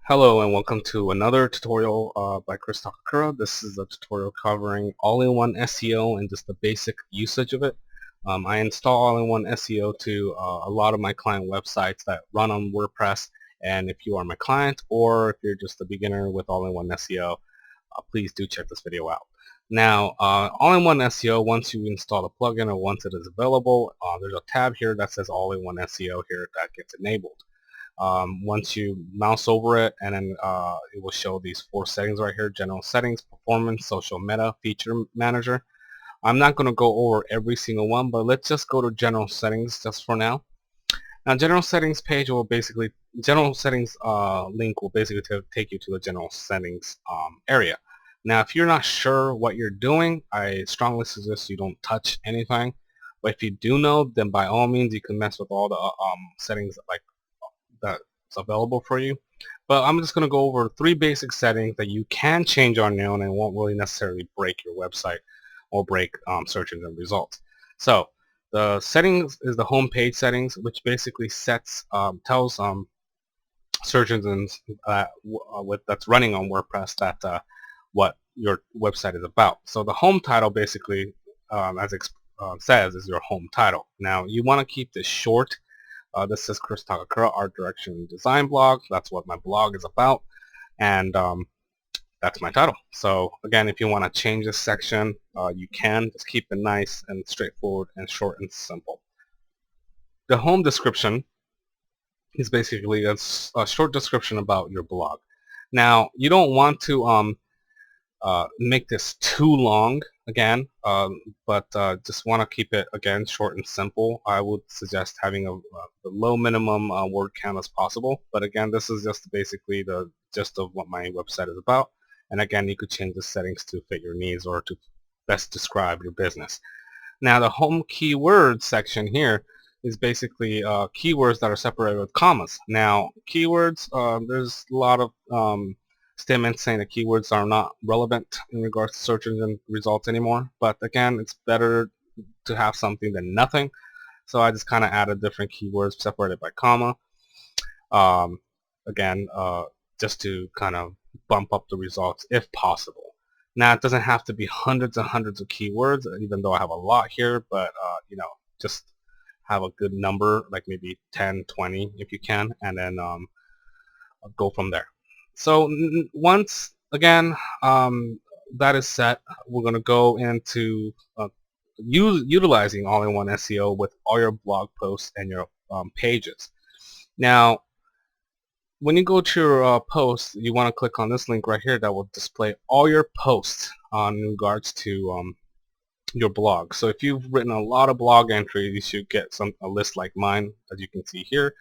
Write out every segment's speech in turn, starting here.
Hello and welcome to another tutorial by Chris Takakura. This is a tutorial covering all-in-one SEO and just the basic usage of it. I install all-in-one SEO to a lot of my client websites that run on WordPress, and if you are my client or if you're just a beginner with all-in-one SEO, please do check this video out. Now, all-in-one SEO, once you install the plugin or once it is available, there's a tab here that says all-in-one SEO here that gets enabled. Once you mouse over it, and then it will show these 4 settings right here: general settings, performance, social meta, feature manager. I'm not going to go over every single one, but let's just go to general settings just for now. Now, general settings page will basically, general settings link will basically take you to the general settings area. Now, if you're not sure what you're doing, I strongly suggest you don't touch anything. But if you do know, then by all means you can mess with all the settings like that's available for you. But I'm just going to go over 3 basic settings that you can change on your own and won't really necessarily break your website or break search engine results. So the settings is the home page settings, which basically sets tells search engines that's running on WordPress that what your website is about. So the home title basically, as it says, is your home title. Now you want to keep this short. This is Chris Takakura, Art Direction and Design blog. That's what my blog is about, and that's my title. So again, if you want to change this section, you can. Just keep it nice and straightforward and short and simple. The home description is basically a short description about your blog. Now, you don't want to make this too long again, but just want to keep it again short and simple. I would suggest having a low minimum word count as possible, but again, this is just basically the gist of what my website is about. And again, you could change the settings to fit your needs or to best describe your business. Now, the home keyword section here is basically keywords that are separated with commas. Now, keywords, there's a lot of statements saying that keywords are not relevant in regards to search engine results anymore, but again, it's better to have something than nothing. So I just kind of added different keywords separated by comma, again, just to kind of bump up the results if possible. Now, it doesn't have to be hundreds and hundreds of keywords, even though I have a lot here, but you know, just have a good number, like maybe 10, 20 if you can, and then go from there. So once again that is set, we're going to go into utilizing all-in-one SEO with all your blog posts and your pages. Now, when you go to your post, you want to click on this link right here that will display all your posts in regards to your blog. So if you've written a lot of blog entries, you should get a list like mine, as you can see here.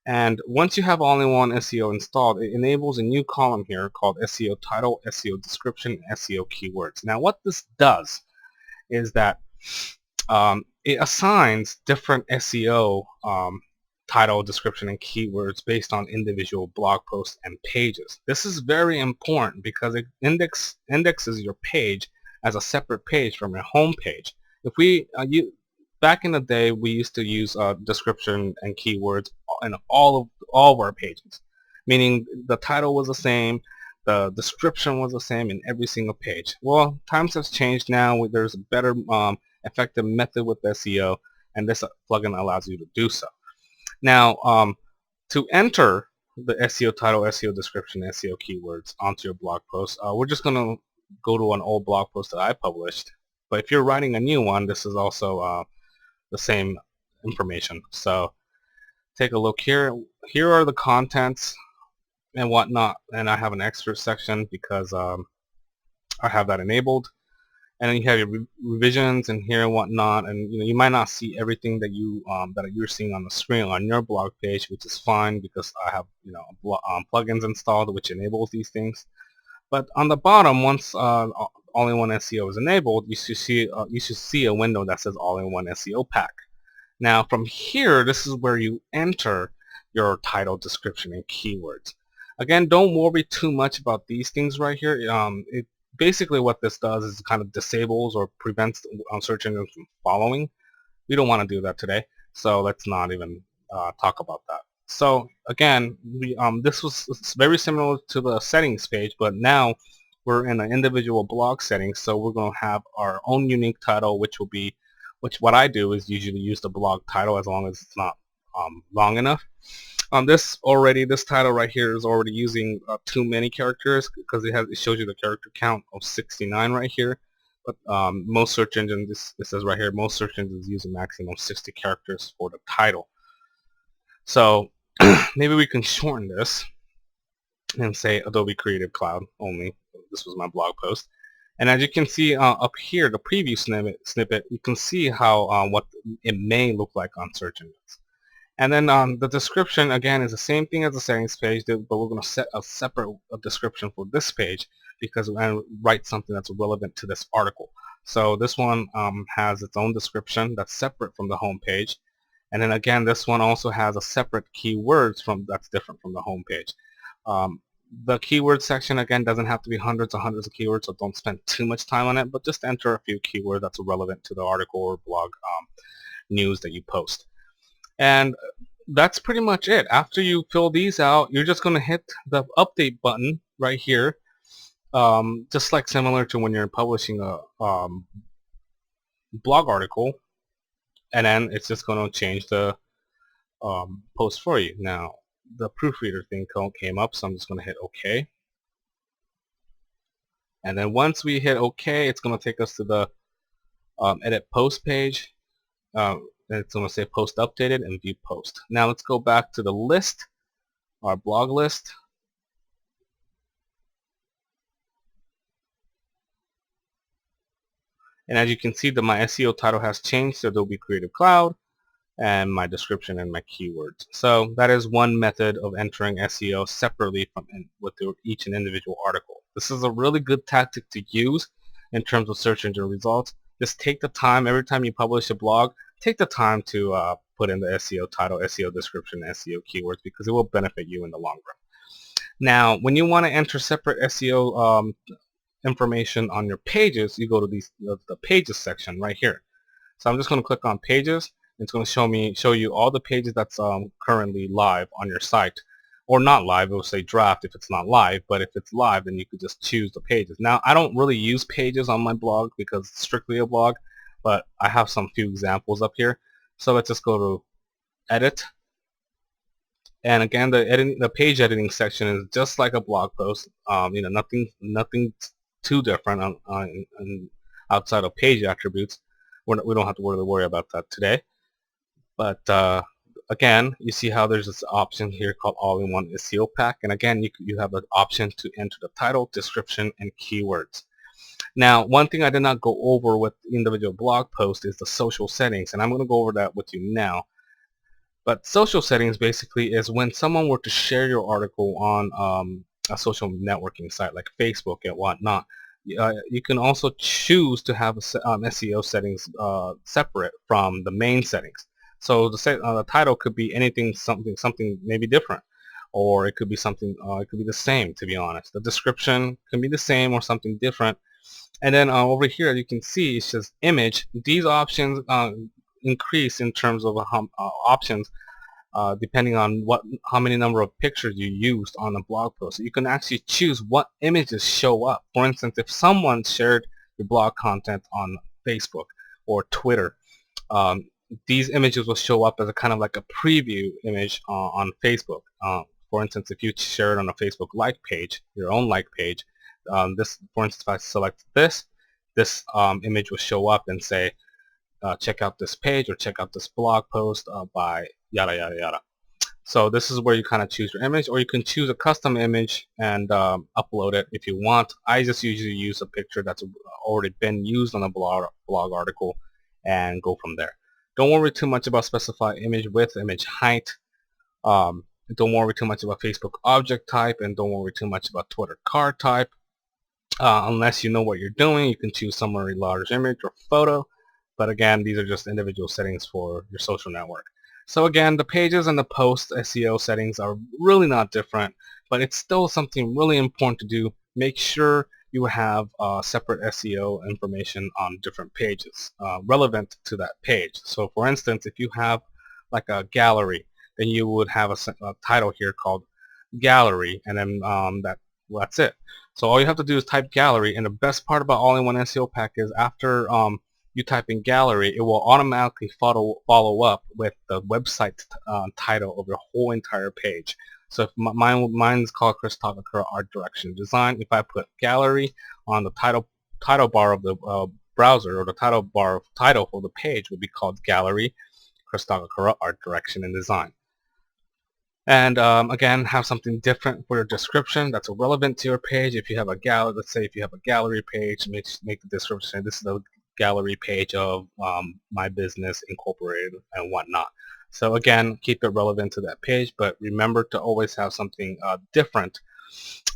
And once you have all-in-one SEO installed, it enables a new column here called SEO title, SEO description, and SEO keywords. Now, what this does is that it assigns different SEO title, description, and keywords based on individual blog posts and pages. This is very important because it indexes your page as a separate page from your home page. If we back in the day, we used to use description and keywords in all of our pages, meaning the title was the same, the description was the same in every single page. Well, times have changed now. There's a better effective method with SEO, and this plugin allows you to do so. Now, to enter the SEO title, SEO description, SEO keywords onto your blog post, we're just going to go to an old blog post that I published. But if you're writing a new one, this is also the same information. So take a look here. Here are the contents and whatnot, and I have an extra section because I have that enabled. And then you have your revisions and here and whatnot, and you might not see everything that you're seeing on the screen on your blog page, which is fine because I have plugins installed which enables these things. But on the bottom, once all-in-one SEO is enabled, you should see a window that says all-in-one SEO pack. Now from here, this is where you enter your title, description, and keywords. Again, don't worry too much about these things right here. Basically what this does is kind of disables or prevents search engines from following. We don't want to do that today, so let's not even talk about that. So again, this was very similar to the settings page, but now we're in an individual blog settings. So we're going to have our own unique title, which what I do is usually use the blog title as long as it's not long enough. This title right here is already using too many characters because it shows you the character count of 69 right here. But most search engines, it says right here, most search engines use a maximum 60 characters for the title. So maybe we can shorten this and say Adobe Creative Cloud only. This was my blog post. And as you can see up here, the preview snippet, you can see how what it may look like on search engines. And then the description, again, is the same thing as the settings page, but we're going to set a separate description for this page because we're going to write something that's relevant to this article. So this one has its own description that's separate from the home page. And then again, this one also has a separate keywords that's different from the home page. The keyword section, again, doesn't have to be hundreds and hundreds of keywords, so don't spend too much time on it, but just enter a few keywords that's relevant to the article or blog news that you post. And that's pretty much it. After you fill these out, you're just going to hit the update button right here, just like similar to when you're publishing a blog article, and then it's just going to change the post for you. Now, the proofreader thing came up, so I'm just going to hit OK. And then once we hit OK, it's going to take us to the edit post page. It's going to say post updated and view post. Now let's go back to the list, our blog list. And as you can see, my SEO title has changed to Adobe Creative Cloud, and my description and my keywords. So that is one method of entering SEO separately from with each and individual article. This is a really good tactic to use in terms of search engine results. Just take the time every time you publish a blog, take the time to put in the SEO title, SEO description, SEO keywords, because it will benefit you in the long run. Now, when you want to enter separate SEO information on your pages, you go to the pages section right here. So I'm just going to click on pages. It's going to show you all the pages that's currently live on your site, or not live. It will say draft if it's not live, but if it's live, then you could just choose the pages. Now, I don't really use pages on my blog because it's strictly a blog, but I have some few examples up here. So let's just go to edit, and again, the page editing section is just like a blog post. Nothing too different outside of page attributes. We don't have to really worry about that today. But again, you see how there's this option here called All-in-One SEO Pack, and again, you have the option to enter the title, description, and keywords. Now, one thing I did not go over with individual blog posts is the social settings, and I'm going to go over that with you now. But social settings basically is when someone were to share your article on a social networking site like Facebook and whatnot, you can also choose to have SEO settings separate from the main settings. So the title could be anything, something maybe different, or it could be something. It could be the same. To be honest, the description can be the same or something different. And then over here, you can see it says image. These options increase in terms of options depending on how many number of pictures you used on a blog post. So you can actually choose what images show up. For instance, if someone shared your blog content on Facebook or Twitter, these images will show up as a kind of like a preview image on Facebook. For instance, if you share it on a Facebook like page, your own like page, for instance, if I select this image will show up and say, check out this page or check out this blog post by yada yada yada. So this is where you kind of choose your image, or you can choose a custom image and upload it if you want. I just usually use a picture that's already been used on a blog article and go from there. Don't worry too much about specify image width, image height. Don't worry too much about Facebook object type, and don't worry too much about Twitter card type. Unless you know what you're doing, you can choose somewhere a large image or photo. But again, these are just individual settings for your social network. So again, the pages and the post SEO settings are really not different, but it's still something really important to do. Make sure you have separate SEO information on different pages relevant to that page. So for instance, if you have like a gallery, then you would have a title here called gallery, and then that's it. So all you have to do is type gallery, and the best part about All-in-One SEO Pack is after you type in gallery, it will automatically follow up with the website title of your whole entire page. So if mine's called Chris Takakura Art Direction Design, if I put gallery on the title bar of the browser, or the title for the page would be called gallery Chris Takakura Art Direction and Design. And again, have something different for your description that's relevant to your page. If you have a gallery, let's say if you have a gallery page, make the description, this is the gallery page of my business incorporated and whatnot. So again, keep it relevant to that page, but remember to always have something different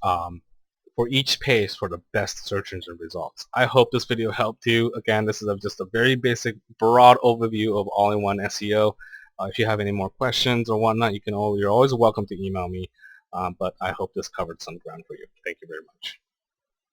for each page for the best search engine results. I hope this video helped you. Again, this is just a very basic, broad overview of All-in-One SEO. If you have any more questions or whatnot, you're always welcome to email me. But I hope this covered some ground for you. Thank you very much.